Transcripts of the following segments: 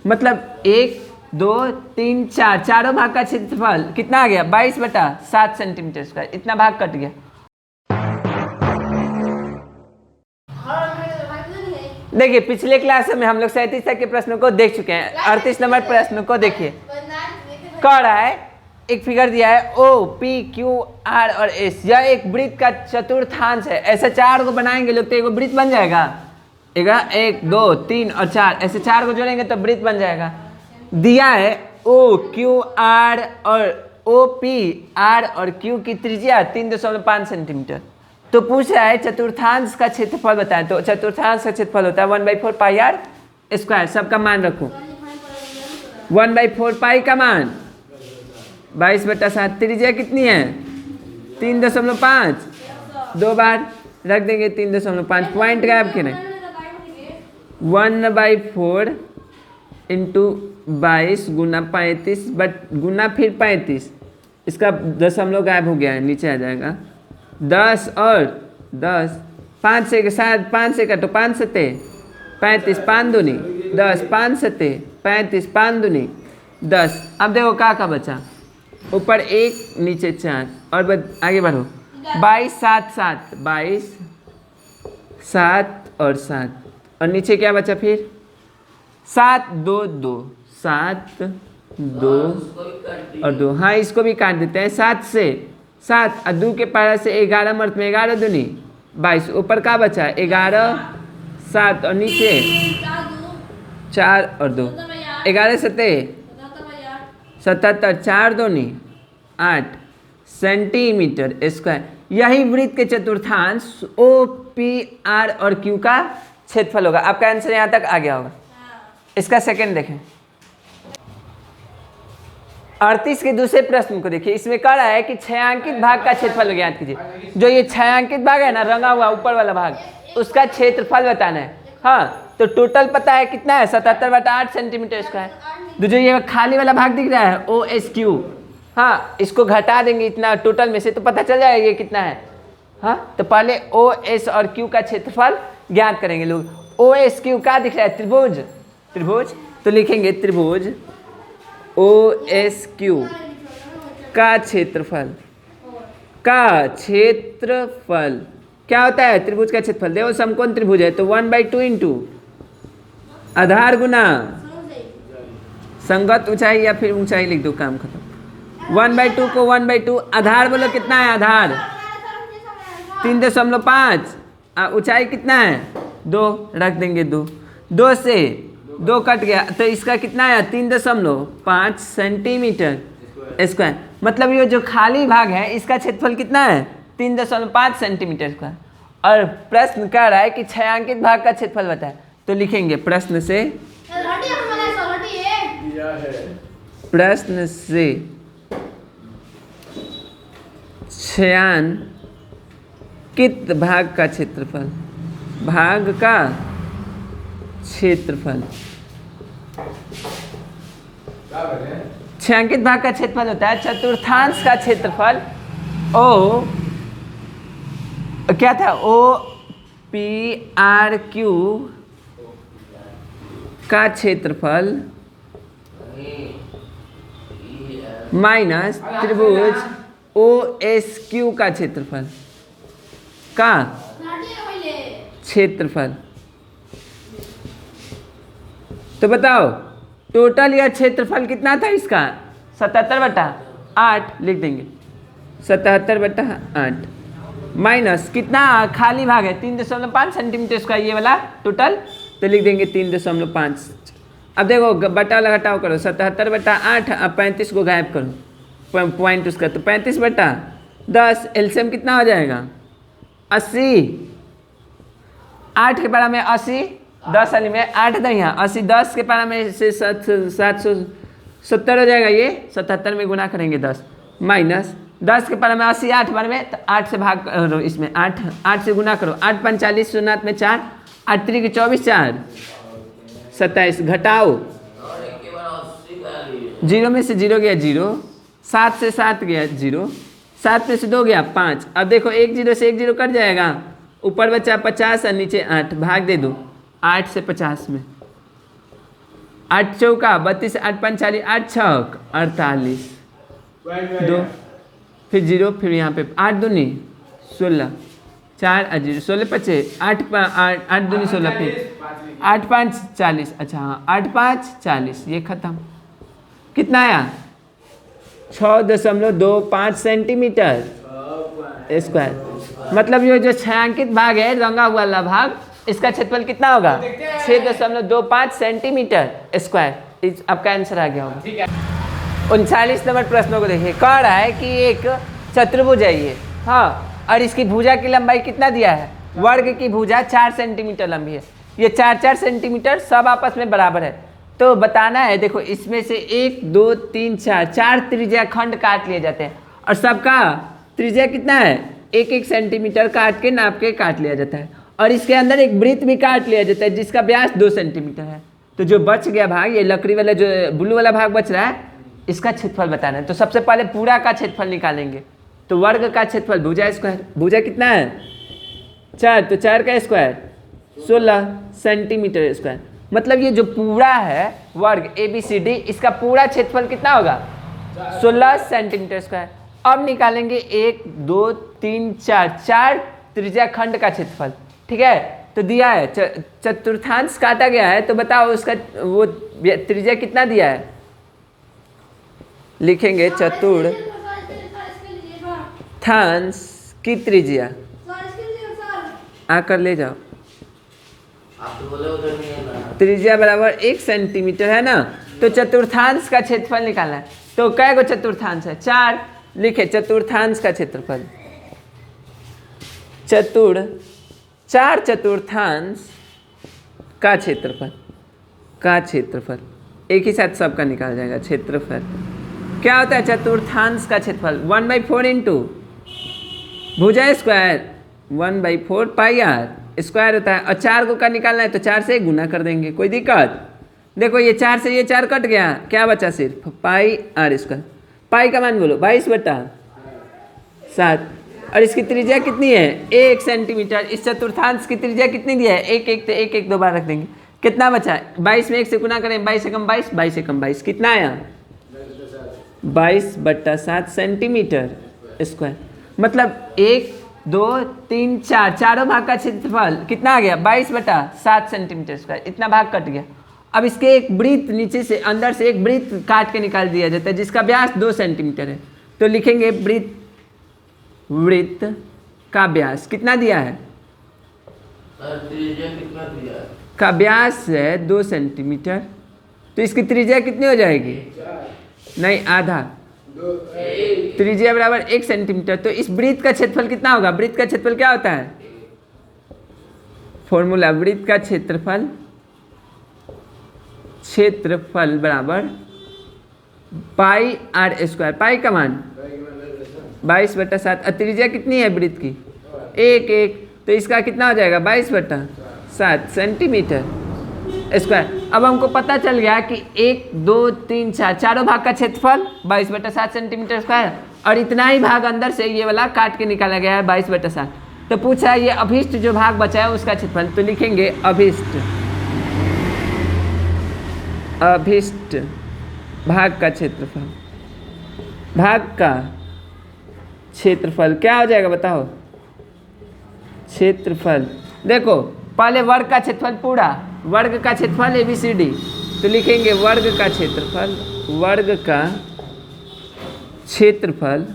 मतलब 1 2 3 4 चारों भाग का क्षेत्रफल कितना आ गया 22/7 सेंटीमीटर स्क्वायर, इतना भाग कट गया। देखिए पिछले क्लास में हम लोग 37 तक के प्रश्नों को देख चुके हैं। 38 नंबर प्रश्न को देखिए, कह रहा है एक फिगर दिया है ओ पी क्यू आर और एस, यह एक वृत्त का चतुर्थांश है। ऐसे 4 को बनाएंगे लोग तो एक वृत्त बन जाएगा। 1 2 3 और 4 ऐसे 4 को जोड़ेंगे तो वृत्त बन जाएगा। दिया है ओ क्यू आर और ओ पी आर और क्यू की त्रिज्या 3.5 सेंटीमीटर। तो पूछ रहा है चतुर्थांश का क्षेत्रफल बताएं। तो चतुर्थांश का क्षेत्रफल होता है 1/4 पाई आर स्क्वायर। सबका मान रखो 1/4 पाई का मान 22/7। त्रिज्या कितनी है 3.5, 2 बार रख देंगे 3.5, पॉइंट गायब करें 1/4 इंटू 22 गुना 35 गुना फिर 35, इसका दशमलव गायब हो गया है नीचे आ जाएगा 10 और 10 5 से 7 5 से काटो 5 सते 35 5 दूनी 10 5 सते 35 5 दूनी 10। अब देखो का बचा ऊपर 1 नीचे 4 और आगे बढ़ो 22 7 7 22 7 और 7 और नीचे क्या बचा फिर 7 2 2 7 2 और 2। हाँ इसको भी काट देते हैं 7 से 7 और 2 के पारा से 11 मर्द में 11 दूनी 22। ऊपर का बचा 11 7 और नीचे 4 और 2 11 सते 77 4 दूनी 8 सेंटीमीटर स्क्वायर। यही वृत्त के चतुर्थांश ओ पी आर और क्यू का क्षेत्रफल होगा। आपका आंसर यहाँ तक आ गया होगा। इसका सेकंड देखें 38 के दूसरे प्रश्न को देखिए। इसमें कह रहा है कि छायांकित भाग का क्षेत्रफल ज्ञात कीजिए। जो ये छायांकित भाग है ना रंगा हुआ ऊपर वाला भाग, उसका क्षेत्रफल बताना है। हाँ तो टोटल पता है कितना है 77/8 सेंटीमीटर स्क्वायर। जो ये खाली वाला भाग दिख रहा है ओ एस क्यू, हाँ इसको घटा देंगे इतना टोटल में से तो पता चल जाएगा ये कितना है। हाँ तो पहले ओ एस और क्यू का क्षेत्रफल ज्ञात करेंगे लोग। ओ एस क्यू का दिख रहा है त्रिभुज, त्रिभुज तो लिखेंगे त्रिभुज ओ एस क्यू का क्षेत्रफल, का क्षेत्रफल क्या होता है त्रिभुज का क्षेत्रफल। देखो समकोण त्रिभुज है तो 1/2 इंटू आधार गुना संगत ऊंचाई या फिर ऊंचाई लिख दो काम खत्म। 1/2 को 1/2 आधार बोलो कितना है आधार 3.5 ऊंचाई कितना है 2 रख देंगे 2 2 से 2 कट गया तो इसका कितना है 3.5 सेंटीमीटर स्क्वायर। मतलब ये जो खाली भाग है इसका क्षेत्रफल कितना है 3.5 सेंटीमीटर स्क्वायर। और प्रश्न कह रहा है कि छायांकित भाग का क्षेत्रफल बताए। तो लिखेंगे प्रश्न से छायांकित भाग का क्षेत्रफल, भाग का क्षेत्रफल। छायांकित भाग का क्षेत्रफल होता है चतुर्थांश का क्षेत्रफल ओ क्या था ओ पी आर क्यू का क्षेत्रफल माइनस त्रिभुज ओ एस क्यू का क्षेत्रफल का क्षेत्रफल। तो बताओ टोटल यह क्षेत्रफल कितना था इसका 77/8 लिख देंगे 77/8 माइनस कितना खाली भाग है 3.5 सेंटीमीटर स्क्वायर ये वाला टोटल तो लिख देंगे 3.5। अब देखो बटा वाला घटाओ करो 77/8 अब 35 को गायब करो पॉइंट उसका तो 35/10 एलसीएम कितना हो जाएगा 80। 8 के पारा में 80 10 वाली में 8 दहिया 80 10 के पारा में से 770 हो जाएगा। ये 77 में गुना करेंगे 10 माइनस 10 के पारा में 80 8 बार में तो 8 से भाग करो इसमें 8 से गुना करो 8 5 40 शून्य में 4 8 3 के 24 4 27 घटाओ 0 में से 0 गया 0 7 से 7 गया 0 7 में से 2 गया 5। अब देखो 1 0 से 1 0 कट जाएगा ऊपर बचा 50 और नीचे 8 भाग दे दो 8 से 50 में 8 चौका 32, 8 5 40, 8 छक 48, 2 फिर 0, फिर यहाँ पे 8 दूनी 16, 4 0, 16 5 8 8 दूनी 16, फिर 8 5 40, अच्छा हाँ 8 5 40, ये खत्म। कितना आया 6.25 सेंटीमीटर स्क्वायर। मतलब ये जो छायांकित भाग है रंगा हुआ वाला भाग, इसका क्षेत्रफल कितना होगा 6.25 सेंटीमीटर स्क्वायर। आपका आंसर आ गया होगा। 39 नंबर प्रश्नों को देखिए। कह रहा है कि एक चतुर्भुज है ये, हाँ, और इसकी भुजा की लंबाई कितना दिया है, वर्ग की भुजा 4 सेंटीमीटर लंबी है। ये 4 सेंटीमीटर सब आपस में बराबर है। तो बताना है, देखो इसमें से 1 2 3 4 त्रिज्या खंड काट लिए जाते हैं और सबका त्रिज्या कितना है 1 सेंटीमीटर काट के नाप के काट लिया जाता है। और इसके अंदर एक वृत्त भी काट लिया जाता है जिसका व्यास 2 सेंटीमीटर है। तो जो बच गया भाग, ये लकड़ी वाला जो ब्लू वाला भाग बच रहा है, इसका क्षेत्रफल बताना है। तो सबसे पहले पूरा का क्षेत्रफल निकालेंगे। तो वर्ग का क्षेत्रफल भुजा स्क्वायर, भुजा कितना है 4, तो 4 का स्क्वायर 16 सेंटीमीटर स्क्वायर। मतलब ये जो पूरा है वर्ग ABCD, इसका पूरा क्षेत्रफल कितना होगा 16 सेंटीमीटर स्क्वायर। अब निकालेंगे 1 2 3 4 त्रिज्या खंड का क्षेत्रफल, ठीक है। तो दिया है चतुर्थांश काटा गया है, तो बताओ उसका वो त्रिज्या कितना दिया है। लिखेंगे चतुर्थांश की त्रिज्या, आकर ले जाओ। त्रिज्या बराबर 1 सेंटीमीटर है ना। तो चतुर्थांश का क्षेत्रफल निकालना है। तो कै गो चतुर्थांश है 4, लिखे चतुर्थांश का क्षेत्रफल 4 चतुर्थांश का क्षेत्रफल एक ही साथ सबका निकाल जाएगा। क्षेत्रफल क्या होता है चतुर्थांश का क्षेत्रफल 1/4 इंटू भुजा स्क्वायर 1/4 पाई आर स्क्वायर होता है। और 4 को का निकालना है तो 4 से गुना कर देंगे, कोई दिक्कत। देखो ये 4 से ये 4 कट गया, क्या बचा सिर्फ पाई आर स्क्वायर। पाई का मान बोलो 22/7। और इसकी त्रिज्या कितनी है 1 सेंटीमीटर। इस चतुर्थांश की त्रिज्या कितनी दी है 1 1, तो 1 1 2 बार रख देंगे। कितना बचा 22 में 1 से गुना करें 22 से कम 22, 22 से कम 22, कितना आया 22/7 सेंटीमीटर स्क्वायर। मतलब 1 2 3 4 चारों भाग का क्षेत्रफल कितना आ गया 22/7 सेंटीमीटर स्क्वायर। इतना भाग कट गया। अब इसके एक वृत्त नीचे से अंदर से एक वृत्त काट के निकाल दिया जाता है जिसका व्यास 2 सेंटीमीटर है। तो लिखेंगे वृत्त का व्यास कितना दिया है, कितना दिया है? का व्यास है 2 सेंटीमीटर। तो इसकी त्रिज्या कितनी हो जाएगी, नहीं आधा, त्रिज्या बराबर 1 सेंटीमीटर। तो इस वृत्त का क्षेत्रफल कितना होगा, वृत्त का क्षेत्रफल क्या होता है, फॉर्मूला वृत्त का क्षेत्रफल बराबर पाई आर स्क्वायर। पाई का मान 22/7। त्रिज्या कितनी है वृत्त की 1 1, तो इसका कितना हो जाएगा 22/7 सेंटीमीटर स्क्वायर। अब हमको पता चल गया कि 1 2 3 4 चारों भाग का क्षेत्रफल 22/7 सेंटीमीटर स्क्वायर, और इतना ही भाग अंदर से ये वाला काट के निकाला गया है 22/7। तो पूछा ये अभिष्ट जो भाग बचा है उसका क्षेत्रफल। तो लिखेंगे अभिष्ट भाग का क्षेत्रफल। भाग का क्षेत्रफल क्या हो जाएगा बताओ, क्षेत्रफल। देखो पहले वर्ग का क्षेत्रफल पूरा, वर्ग का क्षेत्रफल ABCD। तो लिखेंगे वर्ग का क्षेत्रफल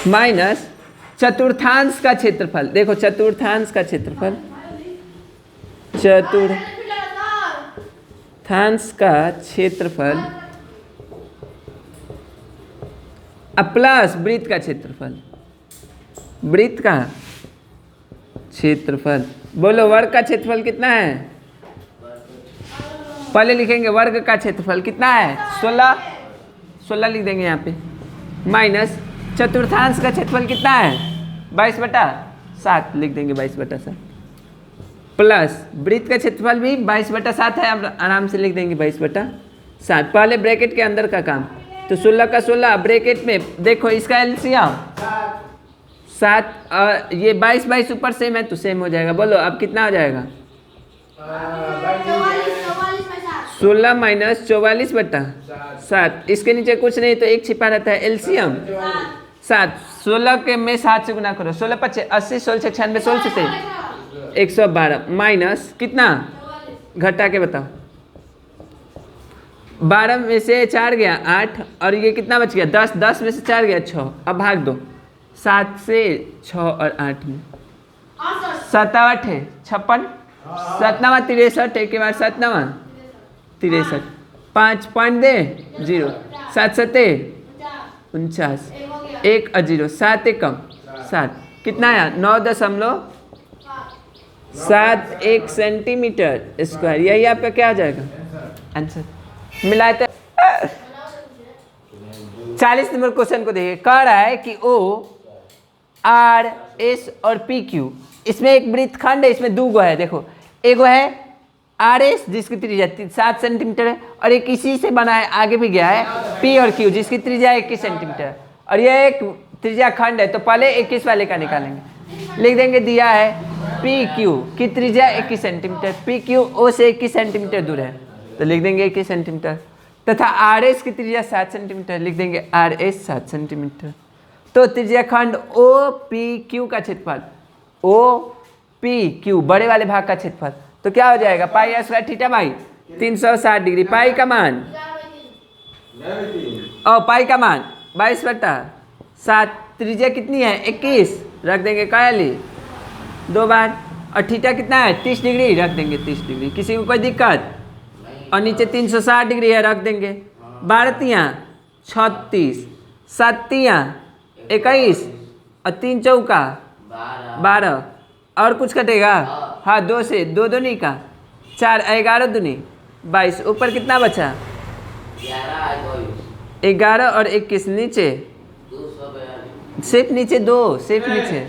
माइनस चतुर्थांश का क्षेत्रफल। देखो चतुर्थांश का क्षेत्रफल, चतुर्थांश का क्षेत्रफल प्लस वृत्त का क्षेत्रफल, वृत्त का क्षेत्रफल। बोलो वर्ग का क्षेत्रफल कितना है, पहले लिखेंगे वर्ग का क्षेत्रफल कितना है 16 लिख देंगे यहाँ पे, माइनस चतुर्थांश का क्षेत्रफल कितना है 22/7 लिख देंगे 22/7, प्लस वृत्त का क्षेत्रफल भी 22/7 है, अब आराम से लिख देंगे 22/7। पहले ब्रैकेट के अंदर का काम, तो 16 का 16 ब्रैकेट में देखो इसका एलसीएम 7 और ये 22 ऊपर सेम है तो सेम हो जाएगा। बोलो अब कितना हो जाएगा 16 माइनस 44/7। इसके नीचे कुछ नहीं तो एक छिपा रहता है, एलसीएम 7। 16 के में 7 से गुना करो, 16 × 5 80, 16 से 96, 16 से 112 माइनस कितना, घटा के बताओ। 12 में से 4 गया 8, और ये कितना बच गया 10, 10 में से 4 गया 6। अब भाग दो 7 से 6 और 8 में 7 8 है 56, 7 9 63, एक के बाद 7 9 63, 5 पॉइंट दे 0, 7 7 49, 1 और 0, 7 1 कम 7, कितना आया 9.71 सेंटीमीटर स्क्वायर। यही आपका क्या आ जाएगा आंसर। मिलाए तो 40 नंबर क्वेश्चन को देखिए, कह रहा है कि ओ आर एस और पी क्यू, इसमें एक वृत्तखंड है, इसमें दो गो है। देखो एक है आर एस जिसकी त्रिज्या 7 सेंटीमीटर है, और एक इसी से बना है आगे भी गया है पी और क्यू जिसकी त्रिज्या 21 सेंटीमीटर, और यह एक त्रिज्या खंड है। तो पहले 21 वाले का निकालेंगे, लिख देंगे दिया है पी क्यू की त्रिज्या 21 सेंटीमीटर, पी क्यू ओ से 21 सेंटीमीटर दूर है तो लिख देंगे 21 सेंटीमीटर, तथा आर एस की त्रिज्या 7 सेंटीमीटर, लिख देंगे आर एस 7 सेंटीमीटर। तो त्रिज्या खंड ओ पी क्यू का क्षेत्रफल, ओ पी क्यू बड़े वाले भाग का क्षेत्रफल, तो क्या हो जाएगा pi square theta by 360 degree. Pi का मान और पाई का मान 22/7, त्रिज्या कितनी है 21, रख देंगे कायली 2 बार, और थीटा कितना है 30 डिग्री, रख देंगे 30 डिग्री। किसी को कोई दिक्कत, और नीचे 360 डिग्री है, रख देंगे 12 36, 7 21, और 3 चौका 12, और कुछ कटेगा हाँ 2 से 2 दूनी का 4, 11 दूनी 22, ऊपर कितना बचा 11 और 21, नीचे सिर्फ नीचे 2, सिर्फ नीचे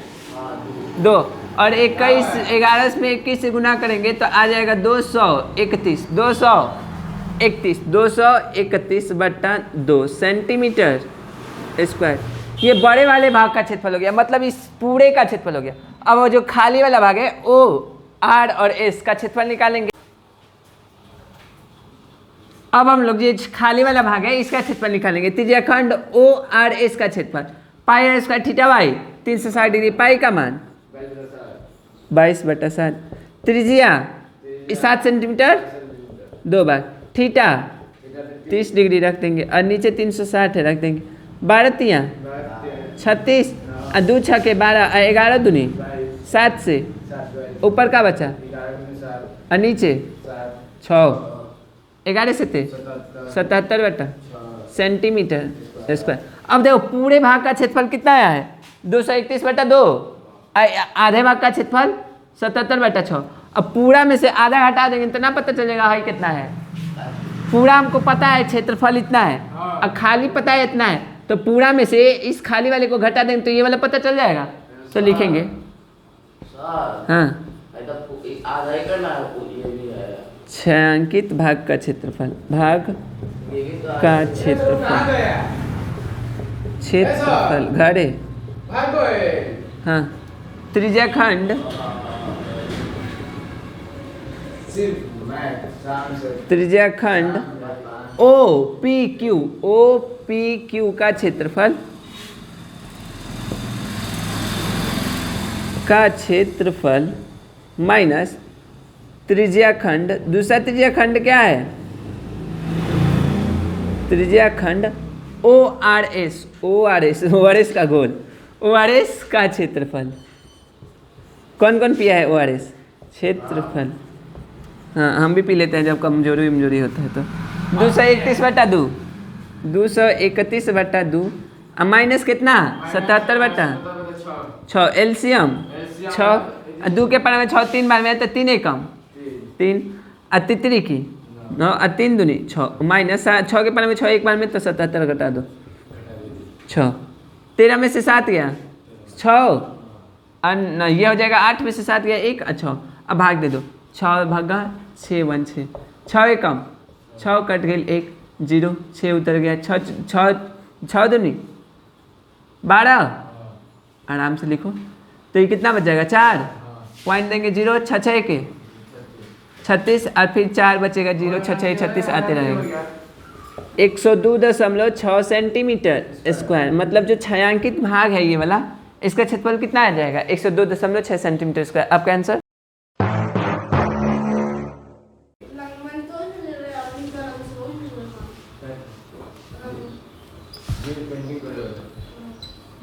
2, और 21 11 में 21 से गुना करेंगे तो आ जाएगा 231, 231/2 सेंटीमीटर स्क्वायर। ये बड़े वाले भाग का क्षेत्रफल हो गया, मतलब इस पूरे का क्षेत्रफल हो गया। अब वो जो खाली वाला भाग है ओ आर और एस का क्षेत्रफल निकालेंगे। अब हम लोग ये खाली वाला भाग है इसका क्षेत्रफल निकालेंगे। त्रिज्या खंड ओ आर एस का क्षेत्रफल pi R square theta by 360 degree, pi का मान 22/7, त्रिज्या 7 सेंटीमीटर 2 बार, थीटा 30 डिग्री रख देंगे, और नीचे 360 है, रख देंगे 12 36, और 2 6 के 12, 11 दूनी 7 से ऊपर का बचा, और नीचे 6, 11 से 77 सेंटीमीटर स्क्वायर। अब देखो पूरे भाग का क्षेत्रफल कितना आया है 231/2, आधे भाग का क्षेत्रफल 77/6। अब पूरा में से आधा हटा देंगे तो ना पता चलेगा भाई कितना है। पूरा हमको पता है क्षेत्रफल इतना है, और खाली पता है इतना है, तो पूरा में से इस खाली वाले को घटा देंगे तो ये वाला पता चल जाएगा। तो लिखेंगे हाँ 6 भाग का क्षेत्रफल, भाग का क्षेत्रफल घरे हाँ त्रिज्या खंड ओ पी क्यू का क्षेत्रफल माइनस त्रिज्या खंड, दूसरा त्रिज्या खंड क्या है त्रिज्या खंड ओ आर एस का गोल, ओ आर एस का क्षेत्रफल। कौन कौन पिया है ओ आर एस क्षेत्रफल, हाँ हम भी पी लेते हैं जब कमजोरी होता है। तो 231/2, 231/2, माइनस कितना 77/6, एलसीएम 6, 2 के पार में 6 3 बार में तो 3 एकम 3, और तितरी की 9, और 3 दूनी 6, माइनस 6 के पार में 6 एक बार में तो 77 घटा दो 6, 13 में से 7 गया 6, और ये हो जाएगा 8 में से 7 गया 1, अच्छा अब भाग दे दो 6 भागा 6 1 6, 6 एकम 6 कट गई 1 0, 6 उतर गया 6 दूनी 12, आराम से लिखो। तो ये कितना बच जाएगा 4 पॉइंट देंगे 0, 6 6 के 36 और फिर 4 बचेगा, 0 6 6 36 आते रहेगा। 102.6 सेंटीमीटर स्क्वायर, मतलब जो छायांकित भाग है ये वाला, इसका क्षेत्रफल कितना आ जाएगा? 102.6 सेंटीमीटर स्क्वायर। आपका आंसर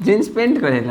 जींस पेंट करेगा।